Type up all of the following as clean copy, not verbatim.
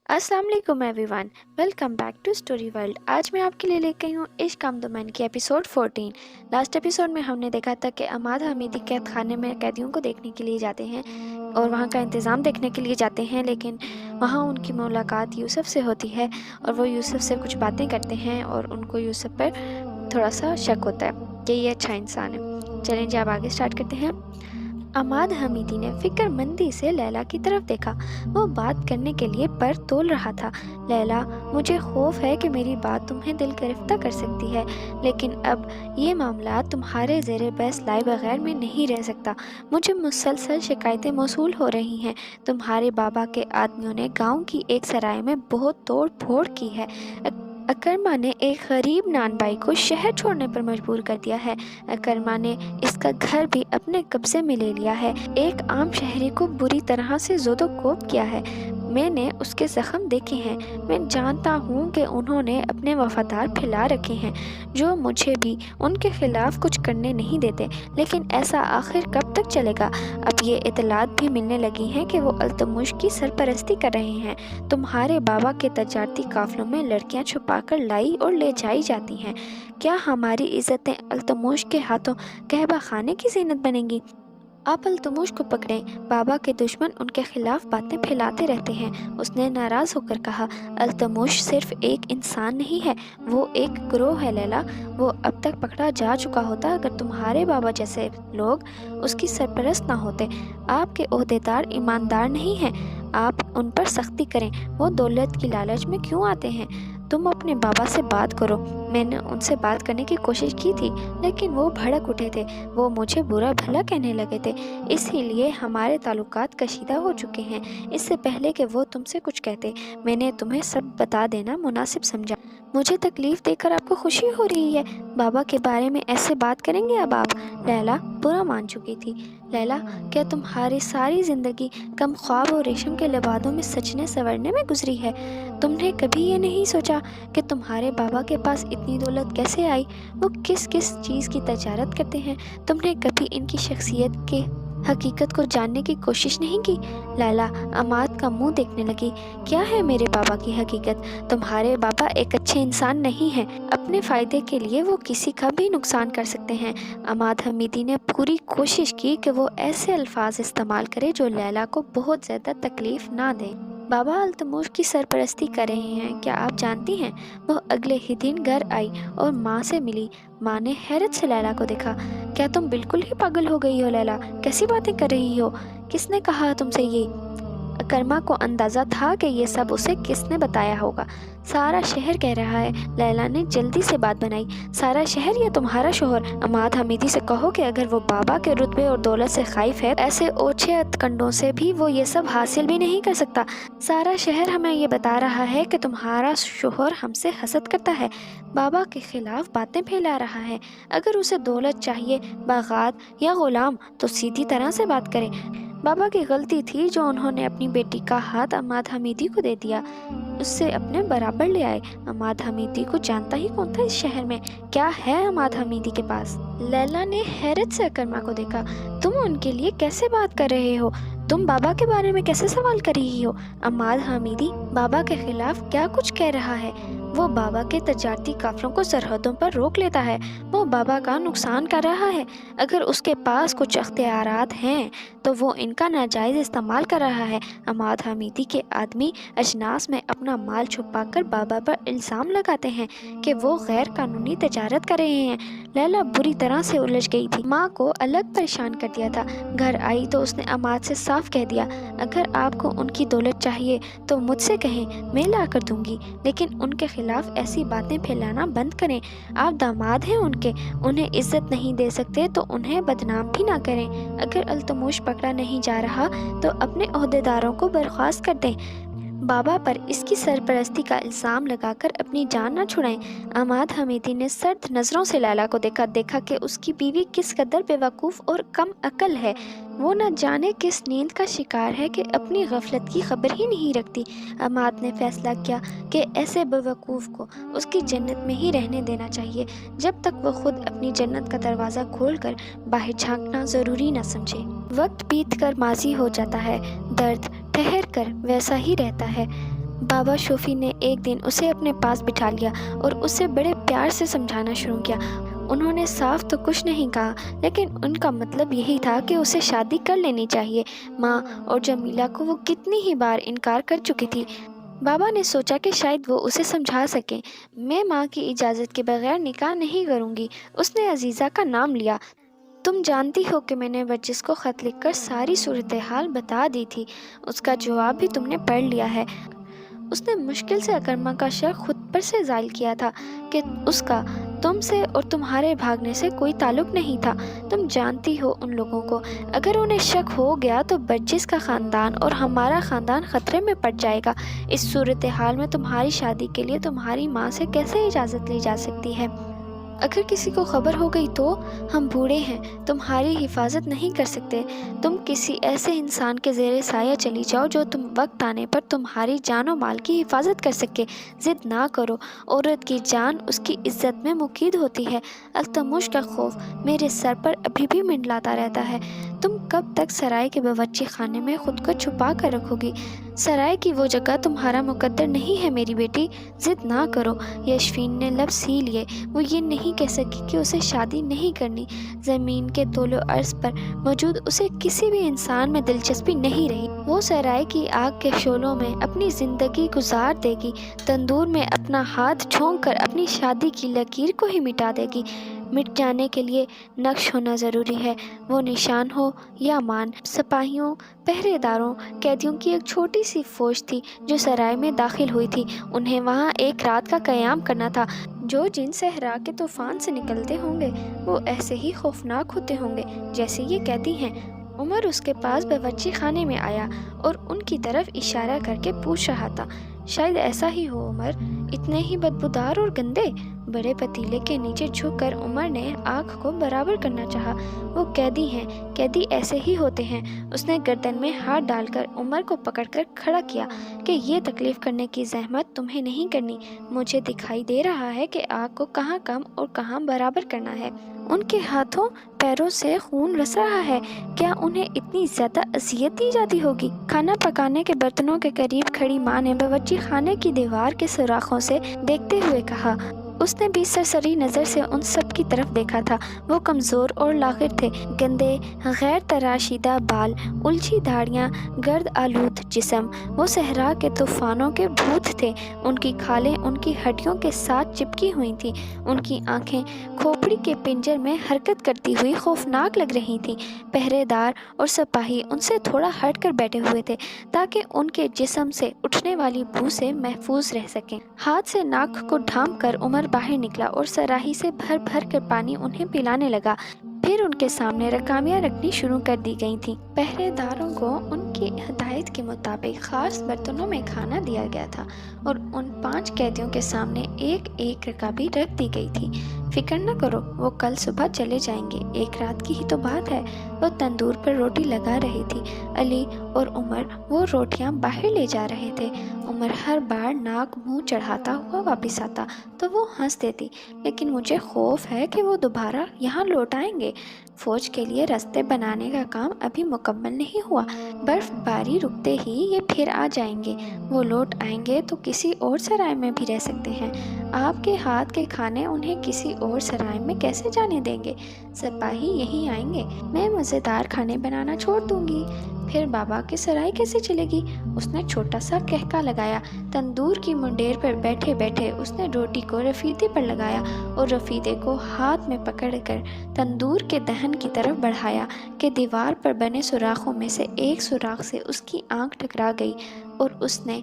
अस्सलाम वालेकुम everyone, welcome back to story world. आज मैं आपके लिए लेके आई हूँ इश्क अमदोमैन की एपिसोड 14। लास्ट एपिसोड में हमने देखा था कि अमाद हमीदी कैद खाने में कैदियों को देखने के लिए जाते हैं और वहाँ का इंतज़ाम देखने के लिए जाते हैं, लेकिन वहाँ उनकी मुलाकात यूसुफ से होती है और वो यूसुफ से कुछ बातें करते हैं और उनको यूसुफ पर थोड़ा सा शक होता है कि ये अच्छा इंसान है। चलें जी, आप आगे स्टार्ट करते हैं। अमाद हमीदी ने फिक्रमंदी से लैला की तरफ देखा। वो बात करने के लिए पर तोल रहा था। लैला, मुझे खौफ है कि मेरी बात तुम्हें दिल गिरफ्ता कर सकती है, लेकिन अब ये मामला तुम्हारे ज़ेरे बहस लाए बगैर मैं नहीं रह सकता। मुझे मुसलसल शिकायतें मौसूल हो रही हैं। तुम्हारे बाबा के आदमियों ने गांव की एक सराय में बहुत तोड़ फोड़ की है। अकरमा ने एक गरीब नानबाई को शहर छोड़ने पर मजबूर कर दिया है। अकरमा ने इसका घर भी अपने कब्जे में ले लिया है। एक आम शहरी को बुरी तरह से ज़ोदोकोब किया है। मैंने उसके ज़ख्म देखे हैं। मैं जानता हूँ कि उन्होंने अपने वफादार फैला रखे हैं जो मुझे भी उनके ख़िलाफ़ कुछ करने नहीं देते, लेकिन ऐसा आखिर कब तक चलेगा? अब ये इतलात भी मिलने लगी हैं कि वो अल्तमुश की सरपरस्ती कर रहे हैं। तुम्हारे बाबा के तजारती काफ़िलों में लड़कियाँ छुपा कर लाई और ले जाई जाती हैं। क्या हमारी इज़्ज़तें अल्तमुश के हाथों कहबा खाने की ज़ीनत बनेंगी? आप अल्तमुश को पकड़ें, बाबा के दुश्मन उनके खिलाफ बातें फैलाते रहते हैं। उसने नाराज़ होकर कहा, अल्तमुश सिर्फ एक इंसान नहीं है, वो एक गिरोह है लैला। वो अब तक पकड़ा जा चुका होता अगर तुम्हारे बाबा जैसे लोग उसकी सरपरस्त ना होते। आपके ओहदेदार ईमानदार नहीं हैं, आप उन पर सख्ती करें। वो दौलत की लालच में क्यों आते हैं? तुम अपने बाबा से बात करो। मैंने उनसे बात करने की कोशिश की थी, लेकिन वो भड़क उठे थे। वो मुझे बुरा भला कहने लगे थे, इसीलिए हमारे ताल्लुकात कशीदा हो चुके हैं। इससे पहले कि वो तुमसे कुछ कहते, मैंने तुम्हें सब बता देना मुनासिब समझा। मुझे तकलीफ़ देकर आपको खुशी हो रही है? बाबा के बारे में ऐसे बात करेंगे अब आप? लैला बुरा मान चुकी थी। लैला, क्या तुम्हारी सारी ज़िंदगी कम ख्वाब और रेशम के लिबादों में सजने संवरने में गुजरी है? तुमने कभी ये नहीं सोचा कि तुम्हारे बाबा के पास इतनी दौलत कैसे आई? वो किस किस चीज़ की तजारत करते हैं? तुमने कभी इनकी शख्सियत के हकीकत को जानने की कोशिश नहीं की? लैला अमाद का मुंह देखने लगी। क्या है मेरे बाबा की हकीकत? तुम्हारे बाबा एक अच्छे इंसान नहीं हैं। अपने फ़ायदे के लिए वो किसी का भी नुकसान कर सकते हैं। अमाद हमीदी ने पूरी कोशिश की कि वो ऐसे अल्फाज इस्तेमाल करे जो लैला को बहुत ज़्यादा तकलीफ़ ना दें। बाबा अल्तमुश की सरपरस्ती कर रहे हैं, क्या आप जानती हैं? वो अगले ही दिन घर आई और माँ से मिली। माँ ने हैरत से लैला को देखा। क्या तुम बिल्कुल ही पागल हो गई हो लैला? कैसी बातें कर रही हो? किसने कहा तुमसे ये? करमा को अंदाज़ा था कि ये सब उसे किसने बताया होगा। सारा शहर कह रहा है। लैला ने जल्दी से बात बनाई। सारा शहर या तुम्हारा शोहर? अमाद हमीदी से कहो कि अगर वो बाबा के रुतबे और दौलत से खाइफ है, ऐसे ओछे हथकंडों से भी वो ये सब हासिल भी नहीं कर सकता। सारा शहर हमें ये बता रहा है कि तुम्हारा शोहर हमसे हसद करता है, बाबा के खिलाफ बातें फैला रहा है। अगर उसे दौलत चाहिए, बागात या गुलाम, तो सीधी तरह से बात करें। बाबा की गलती थी जो उन्होंने अपनी बेटी का हाथ अमाद हमीदी को दे दिया, उससे अपने बराबर ले आए। अमाद हमीदी को जानता ही कौन था इस शहर में? क्या है अमाद हमीदी के पास? लैला ने हैरत से अकरमा को देखा। तुम उनके लिए कैसे बात कर रहे हो? तुम बाबा के बारे में कैसे सवाल कर रही हो? अमाद हमीदी बाबा के खिलाफ क्या कुछ कह रहा है? वो बाबा के तजारती काफिलों को सरहदों पर रोक लेता है। वो बाबा का नुकसान कर रहा है। अगर उसके पास कुछ अख्तियारात हैं तो वो इनका नाजायज़ इस्तेमाल कर रहा है। अमाद हमीदी के आदमी अजनास में अपना माल छुपाकर बाबा पर इल्ज़ाम लगाते हैं कि वो गैर कानूनी तजारत कर रहे हैं। लैला बुरी तरह से उलझ गई थी। माँ को अलग परेशान कर दिया था। घर आई तो उसने अमाद से साफ कह दिया, अगर आपको उनकी दौलत चाहिए तो मुझसे कहें, मैं ला कर दूंगी, लेकिन उनके खिलाफ ऐसी बातें फैलाना बंद करें। आप दामाद हैं उनके, उन्हें इज्जत नहीं दे सकते तो उन्हें बदनाम भी ना करें। अगर अल्तमुश पकड़ा नहीं जा रहा तो अपने ओहदेदारों को बर्खास्त कर दें। बाबा पर इसकी सरपरस्ती का इल्ज़ाम लगाकर अपनी जान न छुड़ाएं। अमाद हमीदी ने सर्द नज़रों से लैला को देखा कि उसकी बीवी किस कदर बेवकूफ़ और कम अकल है। वो न जाने किस नींद का शिकार है कि अपनी गफलत की खबर ही नहीं रखती। अमाद ने फैसला किया कि ऐसे बेवकूफ़ को उसकी जन्नत में ही रहने देना चाहिए, जब तक वो खुद अपनी जन्नत का दरवाज़ा खोलकर बाहर झांकना ज़रूरी न समझे। वक्त बीत कर माजी हो जाता है, दर्द ठहर कर वैसा ही रहता है। بابا شوفی نے ایک دن اسے اپنے پاس بٹھا لیا اور اسے بڑے پیار سے سمجھانا شروع کیا۔ انہوں نے صاف تو کچھ نہیں کہا، لیکن ان کا مطلب یہی تھا کہ اسے شادی کر لینی چاہیے۔ ماں اور جمیلہ کو وہ کتنی ہی بار انکار کر چکی تھی۔ بابا نے سوچا کہ شاید وہ اسے سمجھا سکیں۔ میں ماں کی اجازت کے بغیر نکاح نہیں کروں گی، اس نے عزیزہ کا نام لیا۔ تم جانتی ہو کہ میں نے ورجس کو خط لکھ کر ساری صورتحال بتا دی تھی، اس کا جواب بھی تم نے پڑھ لیا ہے۔ اس نے مشکل سے اکرمہ کا شک خود پر سے زائل کیا تھا کہ اس کا تم سے اور تمہارے بھاگنے سے کوئی تعلق نہیں تھا۔ تم جانتی ہو ان لوگوں کو، اگر انہیں شک ہو گیا تو برجس کا خاندان اور ہمارا خاندان خطرے میں پڑ جائے گا۔ اس صورتحال میں تمہاری شادی کے لیے تمہاری ماں سے کیسے اجازت لی جا سکتی ہے؟ اگر کسی کو خبر ہو گئی تو ہم بوڑھے ہیں، تمہاری حفاظت نہیں کر سکتے۔ تم کسی ایسے انسان کے زیر سایہ چلی جاؤ جو تم وقت آنے پر تمہاری جان و مال کی حفاظت کر سکے۔ ضد نہ کرو، عورت کی جان اس کی عزت میں مقید ہوتی ہے۔ التمش کا خوف میرے سر پر ابھی بھی منڈلاتا رہتا ہے۔ تم کب تک سرائے کے باورچی خانے میں خود کو چھپا کر رکھو گی؟ سرائے کی وہ جگہ تمہارا مقدر نہیں ہے میری بیٹی، ضد نہ کرو۔ یشفین نے لب سی لیے، وہ یہ نہیں کہہ سکی کہ اسے شادی نہیں کرنی۔ زمین کے طول و عرض پر موجود اسے کسی بھی انسان میں دلچسپی نہیں رہی۔ وہ سرائے کی آگ کے شعلوں میں اپنی زندگی گزار دے گی، تندور میں اپنا ہاتھ جھونک کر اپنی شادی کی لکیر کو ہی مٹا دے گی۔ مٹ جانے کے لیے نقش ہونا ضروری ہے، وہ نشان ہو یا مان۔ سپاہیوں، پہرے داروں، قیدیوں کی ایک چھوٹی سی فوج تھی جو سرائے میں داخل ہوئی تھی۔ انہیں وہاں ایک رات کا قیام کرنا تھا۔ جو جن صحرا کے طوفان سے نکلتے ہوں گے وہ ایسے ہی خوفناک ہوتے ہوں گے جیسے یہ قیدی ہیں۔ عمر اس کے پاس باورچی خانے میں آیا اور ان کی طرف اشارہ کر کے پوچھ رہا تھا، شاید ایسا ہی ہو عمر، اتنے ہی بدبودار اور گندے؟ بڑے پتیلے کے نیچے جھک کر عمر نے آنکھ کو برابر کرنا چاہا۔ وہ قیدی ہیں، قیدی ایسے ہی ہوتے ہیں۔ اس نے گردن میں ہاتھ ڈال کر عمر کو پکڑ کر کھڑا کیا کہ یہ تکلیف کرنے کی زحمت تمہیں نہیں کرنی۔ مجھے دکھائی دے رہا ہے کہ آگ کو کہاں کم اور کہاں برابر کرنا ہے۔ ان کے ہاتھوں پیروں سے خون رس رہا ہے، کیا انہیں اتنی زیادہ اذیت دی جاتی ہوگی؟ کھانا پکانے کے برتنوں کے قریب کھڑی ماں نے باورچی خانے کی دیوار کے سوراخوں سے دیکھتے ہوئے کہا۔ اس نے بھی سرسری نظر سے ان سب کی طرف دیکھا تھا۔ وہ کمزور اور لاغر تھے، گندے، غیر تراشیدہ بال، الجھی داڑھیاں، گرد آلود جسم۔ وہ صحرا کے طوفانوں کے بھوت تھے۔ ان کی کھالیں ان کی ہڈیوں کے ساتھ چپکی ہوئی تھیں۔ ان کی آنکھیں کھوپڑی کے پنجر میں حرکت کرتی ہوئی خوفناک لگ رہی تھیں۔ پہرے دار اور سپاہی ان سے تھوڑا ہٹ کر بیٹھے ہوئے تھے تاکہ ان کے جسم سے اٹھنے والی بو سے محفوظ رہ سکیں۔ ہاتھ سے ناک کو ڈھانپ کر عمر باہر نکلا اور سراہی سے بھر بھر کر پانی انہیں پلانے لگا۔ پھر ان کے سامنے رکامیاں رکھنی شروع کر دی گئی تھیں۔ پہرے داروں کو ان کی ہدایت کے مطابق خاص برتنوں میں کھانا دیا گیا تھا اور ان 5 قیدیوں کے سامنے ایک ایک رکابی رکھ دی گئی تھی۔ فکر نہ کرو، وہ کل صبح چلے جائیں گے، ایک رات کی ہی تو بات ہے۔ وہ تندور پر روٹی لگا رہی تھی۔ علی اور عمر وہ روٹیاں باہر لے جا رہے تھے۔ عمر ہر بار ناک منہ چڑھاتا ہوا واپس آتا تو وہ ہنس دیتی، لیکن مجھے خوف ہے کہ وہ دوبارہ یہاں لوٹ آئیں گے۔ فوج کے لیے رستے بنانے کا کام ابھی مکمل نہیں ہوا، برف باری رکتے ہی یہ پھر آ جائیں گے۔ وہ لوٹ آئیں گے تو کسی اور سرائے میں بھی رہ سکتے ہیں۔ آپ کے ہاتھ کے کھانے انہیں کسی اور سرائے میں کیسے جانے دیں گے؟ سپاہی یہی آئیں گے، میں مزیدار کھانے بنانا چھوڑ دوں گی، پھر بابا کی سرائے کیسے چلے گی؟ اس نے چھوٹا سا کہکا لگایا۔ تندور کی منڈیر پر بیٹھے بیٹھے اس نے روٹی کو رفیدے پر لگایا اور رفیدے کو ہاتھ میں پکڑ کر تندور کے دہن کی طرف بڑھایا کہ دیوار پر بنے سوراخوں میں سے ایک سوراخ سے اس کی آنکھ ٹکرا گئی اور اس نے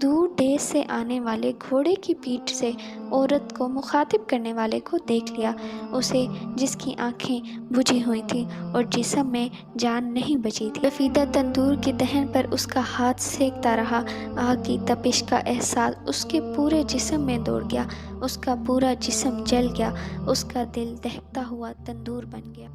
دور دیس سے آنے والے گھوڑے کی پیٹھ سے عورت کو مخاطب کرنے والے کو دیکھ لیا، اسے جس کی آنکھیں بجھی ہوئی تھیں اور جسم میں جان نہیں بچی تھی۔ رفیدہ تندور کے دہن پر اس کا ہاتھ سینکتا رہا۔ آگ کی تپش کا احساس اس کے پورے جسم میں دوڑ گیا، اس کا پورا جسم جل گیا، اس کا دل دہکتا ہوا تندور بن گیا۔